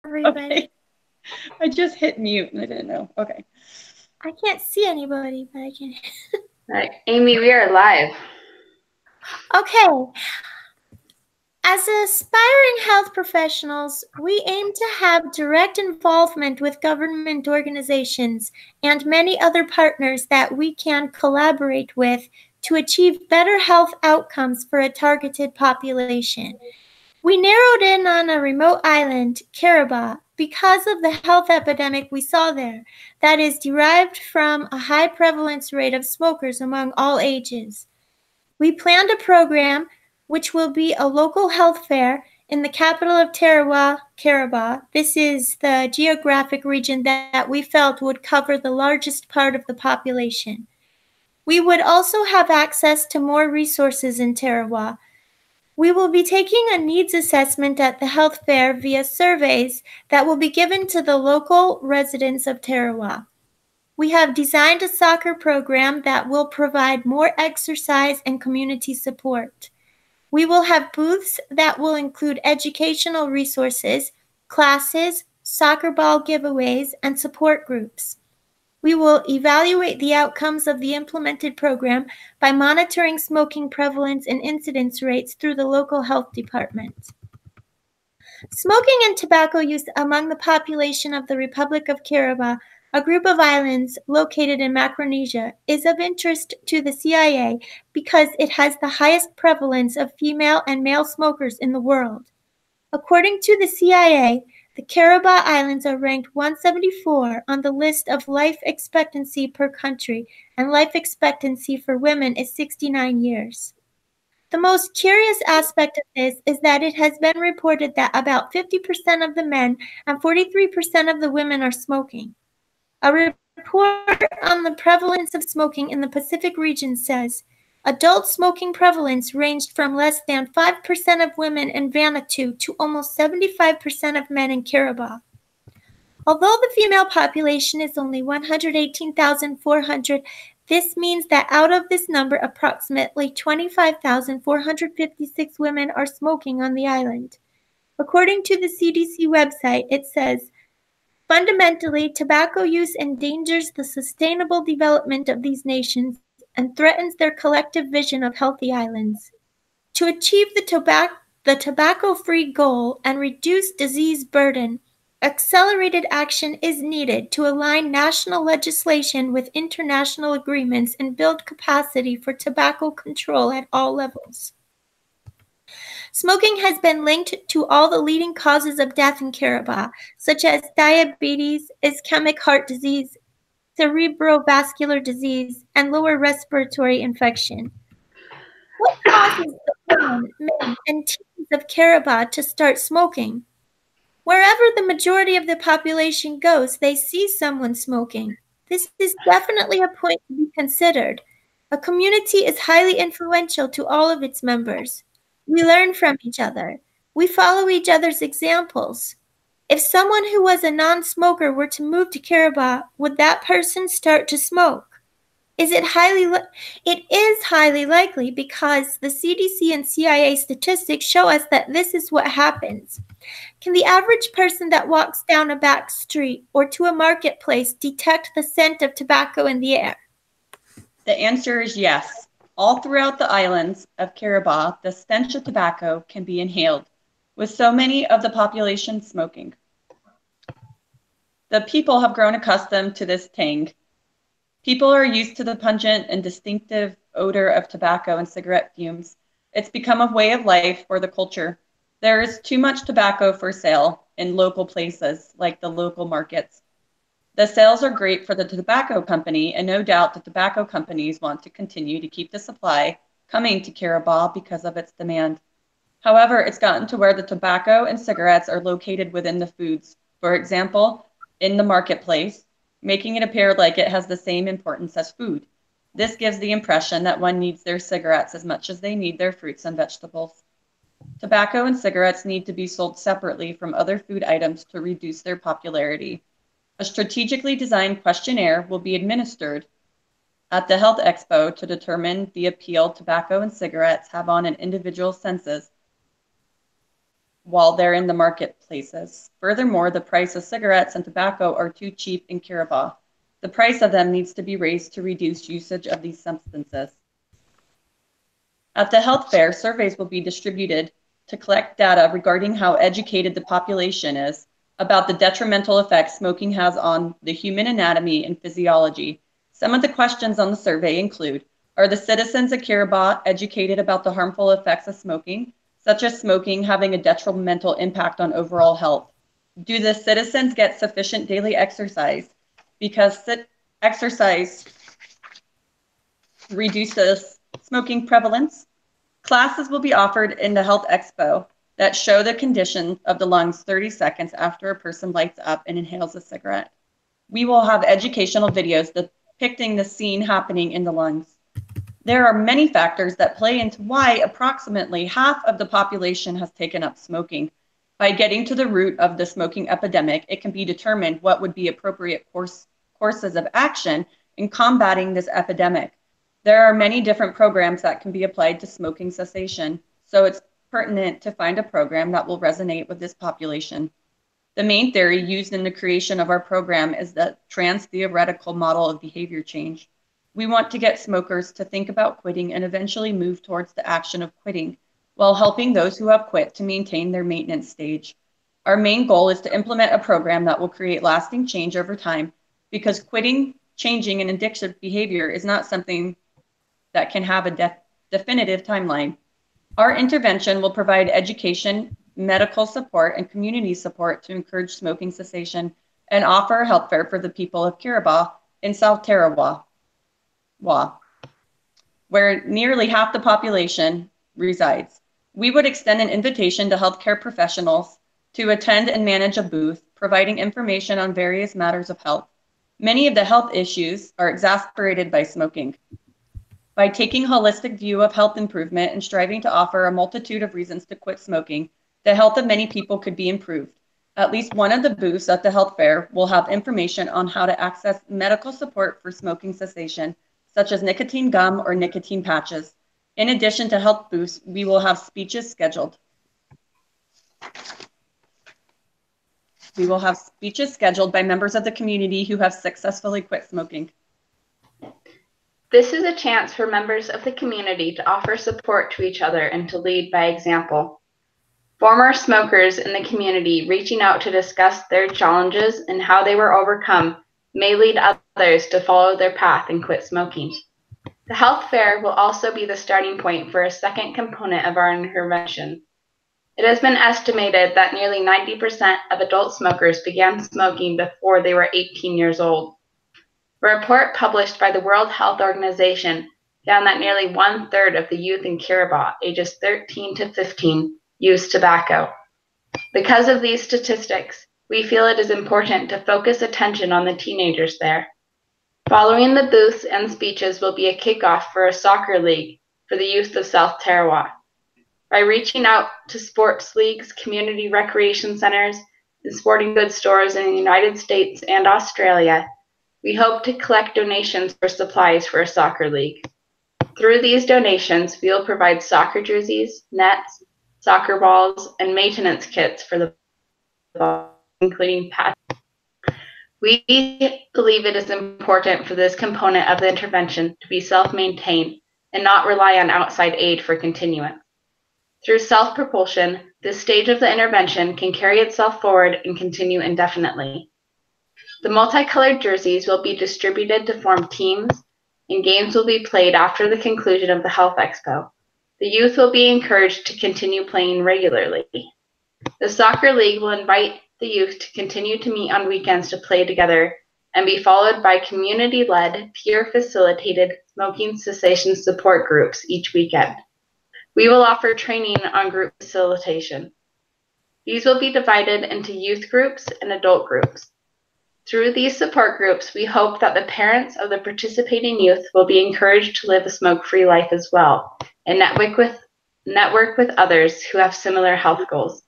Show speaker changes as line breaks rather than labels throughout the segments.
everybody.
Okay. I just hit mute and I didn't know. Okay.
I can't see anybody, but I can.
Right. Amy, we are live.
Okay. As aspiring health professionals, we aim to have direct involvement with government organizations and many other partners that we can collaborate with to achieve better health outcomes for a targeted population. We narrowed in on a remote island, Kiribati, because of the health epidemic we saw there that is derived from a high prevalence rate of smokers among all ages. We planned a program which will be a local health fair in the capital of Tarawa, Kiribati. This is the geographic region that we felt would cover the largest part of the population. We would also have access to more resources in Tarawa. We will be taking a needs assessment at the health fair via surveys that will be given to the local residents of Tarawa. We have designed a soccer program that will provide more exercise and community support. We will have booths that will include educational resources, classes, soccer ball giveaways, and support groups. We will evaluate the outcomes of the implemented program by monitoring smoking prevalence and incidence rates through the local health department. Smoking and tobacco use among the population of the Republic of Kiribati, a group of islands located in Micronesia, is of interest to the CIA because it has the highest prevalence of female and male smokers in the world. According to the CIA, the Kiribati Islands are ranked 174 on the list of life expectancy per country, and life expectancy for women is 69 years. The most curious aspect of this is that it has been reported that about 50% of the men and 43% of the women are smoking. A report on the prevalence of smoking in the Pacific region says, adult smoking prevalence ranged from less than 5% of women in Vanuatu to almost 75% of men in Kiribati. Although the female population is only 118,400, this means that out of this number, approximately 25,456 women are smoking on the island. According to the CDC website, it says, fundamentally, tobacco use endangers the sustainable development of these nations and threatens their collective vision of healthy islands. To achieve the tobacco-free goal and reduce disease burden, accelerated action is needed to align national legislation with international agreements and build capacity for tobacco control at all levels. Smoking has been linked to all the leading causes of death in Kiribati, such as diabetes, ischemic heart disease, cerebrovascular disease, and lower respiratory infection. What causes the women, men, and teens of Kiribati to start smoking? Wherever the majority of the population goes, they see someone smoking. This is definitely a point to be considered. A community is highly influential to all of its members. We learn from each other. We follow each other's examples. If someone who was a non-smoker were to move to Kiribati, would that person start to smoke? It is highly likely because the CDC and CIA statistics show us that this is what happens. Can the average person that walks down a back street or to a marketplace detect the scent of tobacco in the air?
The answer is yes. All throughout the islands of Kiribati, the stench of tobacco can be inhaled, with so many of the population smoking. The people have grown accustomed to this tang. People are used to the pungent and distinctive odor of tobacco and cigarette fumes. It's become a way of life for the culture. There is too much tobacco for sale in local places, like the local markets. The sales are great for the tobacco company, and no doubt the tobacco companies want to continue to keep the supply coming to Kiribati because of its demand. However, it's gotten to where the tobacco and cigarettes are located within the foods, for example, in the marketplace, making it appear like it has the same importance as food. This gives the impression that one needs their cigarettes as much as they need their fruits and vegetables. Tobacco and cigarettes need to be sold separately from other food items to reduce their popularity. A strategically designed questionnaire will be administered at the Health Expo to determine the appeal tobacco and cigarettes have on an individual census. while they're in the marketplaces. Furthermore, the price of cigarettes and tobacco are too cheap in Kiribati. The price of them needs to be raised to reduce usage of these substances. At the health fair, surveys will be distributed to collect data regarding how educated the population is about the detrimental effects smoking has on the human anatomy and physiology. Some of the questions on the survey include, are the citizens of Kiribati educated about the harmful effects of smoking, such as smoking having a detrimental impact on overall health? Do the citizens get sufficient daily exercise? Because exercise reduces smoking prevalence. Classes will be offered in the Health Expo that show the condition of the lungs 30 seconds after a person lights up and inhales a cigarette. We will have educational videos depicting the scene happening in the lungs. There are many factors that play into why approximately half of the population has taken up smoking. By getting to the root of the smoking epidemic, it can be determined what would be appropriate courses of action in combating this epidemic. There are many different programs that can be applied to smoking cessation, so it's pertinent to find a program that will resonate with this population. The main theory used in the creation of our program is the trans-theoretical model of behavior change. We want to get smokers to think about quitting and eventually move towards the action of quitting, while helping those who have quit to maintain their maintenance stage. Our main goal is to implement a program that will create lasting change over time, because quitting, changing an addictive behavior is not something that can have a definitive timeline. Our intervention will provide education, medical support, and community support to encourage smoking cessation and offer a health fair for the people of Kiribati in South Tarawa, where nearly half the population resides. We would extend an invitation to healthcare professionals to attend and manage a booth, providing information on various matters of health. Many of the health issues are exacerbated by smoking. By taking a holistic view of health improvement and striving to offer a multitude of reasons to quit smoking, the health of many people could be improved. At least one of the booths at the health fair will have information on how to access medical support for smoking cessation, such as nicotine gum or nicotine patches. In addition to health booths, we will have speeches scheduled. We will have speeches scheduled by members of the community who have successfully quit smoking.
This is a chance for members of the community to offer support to each other and to lead by example. Former smokers in the community reaching out to discuss their challenges and how they were overcome may lead others to follow their path and quit smoking. The health fair will also be the starting point for a second component of our intervention. It has been estimated that nearly 90% of adult smokers began smoking before they were 18 years old. A report published by the World Health Organization found that nearly 1/3 of the youth in Kiribati, ages 13 to 15, use tobacco. Because of these statistics, we feel it is important to focus attention on the teenagers there. Following the booths and speeches will be a kickoff for a soccer league for the youth of South Tarawa. By reaching out to sports leagues, community recreation centers, and sporting goods stores in the United States and Australia, we hope to collect donations for supplies for a soccer league. Through these donations, we will provide soccer jerseys, nets, soccer balls, and maintenance kits for the ball, including pads. We believe it is important for this component of the intervention to be self-maintained and not rely on outside aid for continuance. Through self-propulsion, this stage of the intervention can carry itself forward and continue indefinitely. The multicolored jerseys will be distributed to form teams, and games will be played after the conclusion of the Health Expo. The youth will be encouraged to continue playing regularly. The soccer league will invite the youth to continue to meet on weekends to play together and be followed by community-led, peer-facilitated smoking cessation support groups each weekend. We will offer training on group facilitation. These will be divided into youth groups and adult groups. Through these support groups, we hope that the parents of the participating youth will be encouraged to live a smoke-free life as well, and network with others who have similar health goals.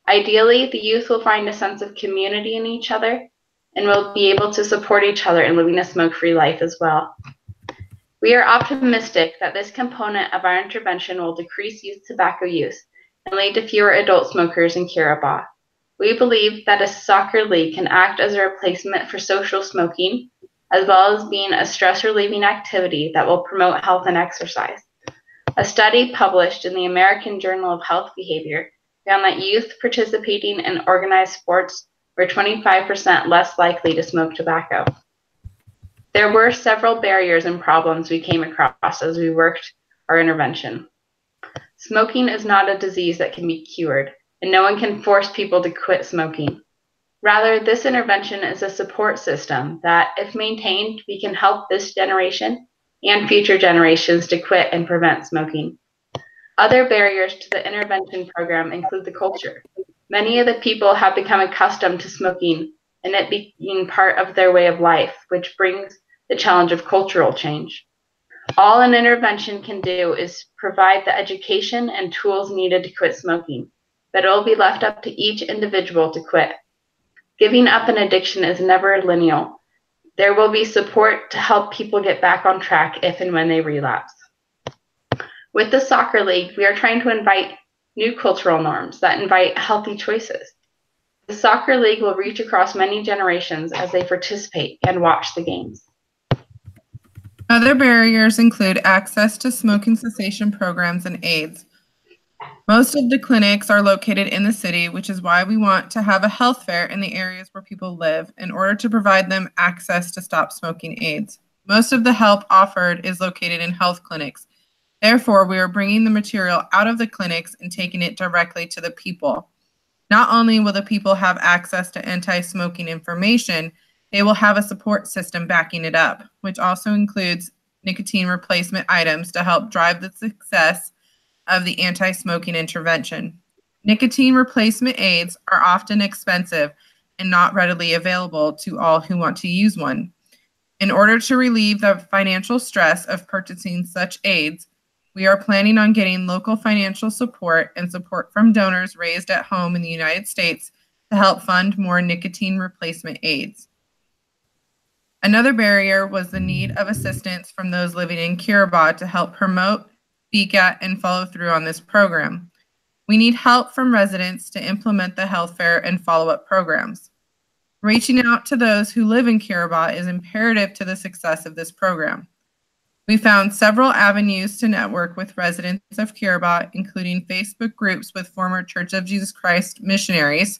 Ideally, the youth will find a sense of community in each other and will be able to support each other in living a smoke-free life as well. We are optimistic that this component of our intervention will decrease youth tobacco use and lead to fewer adult smokers in Kiribati. We believe that a soccer league can act as a replacement for social smoking, as well as being a stress-relieving activity that will promote health and exercise. A study published in the American Journal of Health Behavior found that youth participating in organized sports were 25% less likely to smoke tobacco. There were several barriers and problems we came across as we worked our intervention. Smoking is not a disease that can be cured, and no one can force people to quit smoking. Rather, this intervention is a support system that, if maintained, we can help this generation and future generations to quit and prevent smoking. Other barriers to the intervention program include the culture. Many of the people have become accustomed to smoking and it being part of their way of life, which brings the challenge of cultural change. All an intervention can do is provide the education and tools needed to quit smoking, but it will be left up to each individual to quit. Giving up an addiction is never linear. There will be support to help people get back on track if and when they relapse. With the soccer league, we are trying to invite new cultural norms that invite healthy choices. The soccer league will reach across many generations as they participate and watch the games.
Other barriers include access to smoking cessation programs and aids. Most of the clinics are located in the city, which is why we want to have a health fair in the areas where people live in order to provide them access to stop smoking aids. Most of the help offered is located in health clinics. Therefore, we are bringing the material out of the clinics and taking it directly to the people. Not only will the people have access to anti-smoking information, they will have a support system backing it up, which also includes nicotine replacement items to help drive the success of the anti-smoking intervention. Nicotine replacement aids are often expensive and not readily available to all who want to use one. In order to relieve the financial stress of purchasing such aids, we are planning on getting local financial support and support from donors raised at home in the United States to help fund more nicotine replacement aids. Another barrier was the need of assistance from those living in Kiribati to help promote, speak at, and follow through on this program. We need help from residents to implement the health fair and follow-up programs. Reaching out to those who live in Kiribati is imperative to the success of this program. We found several avenues to network with residents of Kiribati, including Facebook groups with former Church of Jesus Christ missionaries,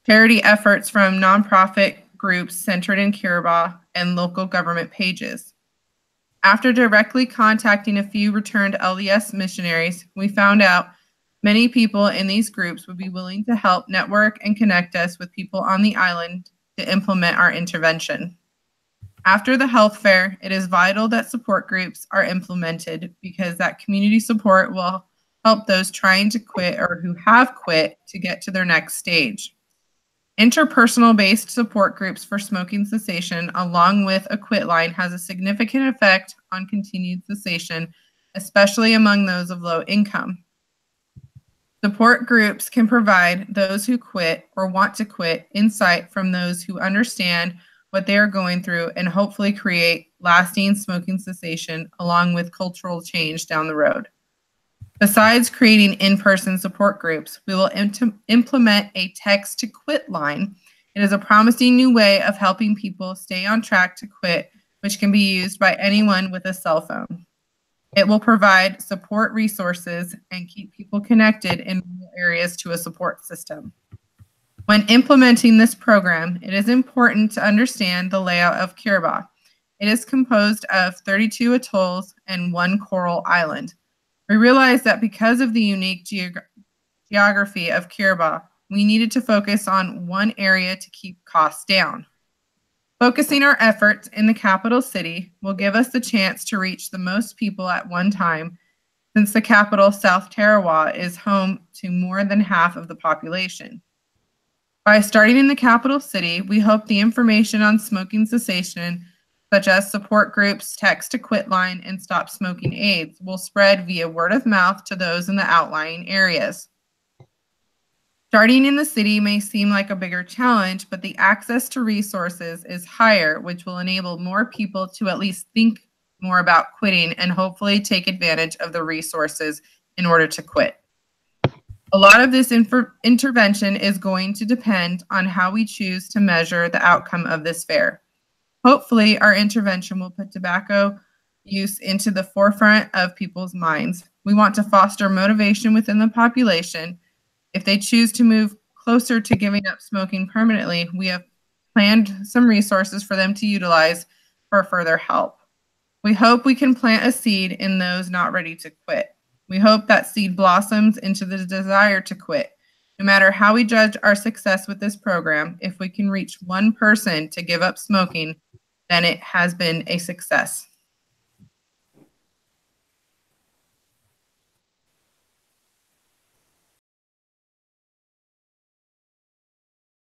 charity efforts from nonprofit groups centered in Kiribati, and local government pages. After directly contacting a few returned LDS missionaries, we found out many people in these groups would be willing to help network and connect us with people on the island to implement our intervention. After the health fair, it is vital that support groups are implemented because that community support will help those trying to quit or who have quit to get to their next stage. Interpersonal-based support groups for smoking cessation, along with a quit line, has a significant effect on continued cessation, especially among those of low income. Support groups can provide those who quit or want to quit insight from those who understand what they are going through and hopefully create lasting smoking cessation along with cultural change down the road. Besides creating in-person support groups, we will implement a text to quit line. It is a promising new way of helping people stay on track to quit, which can be used by anyone with a cell phone. It will provide support resources and keep people connected in rural areas to a support system. When implementing this program, it is important to understand the layout of Kiribati. It is composed of 32 atolls and 1 coral island. We realized that because of the unique geography of Kiribati, we needed to focus on one area to keep costs down. Focusing our efforts in the capital city will give us the chance to reach the most people at one time, since the capital, South Tarawa, is home to more than half of the population. By starting in the capital city, we hope the information on smoking cessation, such as support groups, text to quit line, and stop smoking aids, will spread via word of mouth to those in the outlying areas. Starting in the city may seem like a bigger challenge, but the access to resources is higher, which will enable more people to at least think more about quitting and hopefully take advantage of the resources in order to quit. A lot of this intervention is going to depend on how we choose to measure the outcome of this fair. Hopefully, our intervention will put tobacco use into the forefront of people's minds. We want to foster motivation within the population. If they choose to move closer to giving up smoking permanently, we have planned some resources for them to utilize for further help. We hope we can plant a seed in those not ready to quit. We hope that seed blossoms into the desire to quit. No matter how we judge our success with this program, if we can reach one person to give up smoking, then it has been a success.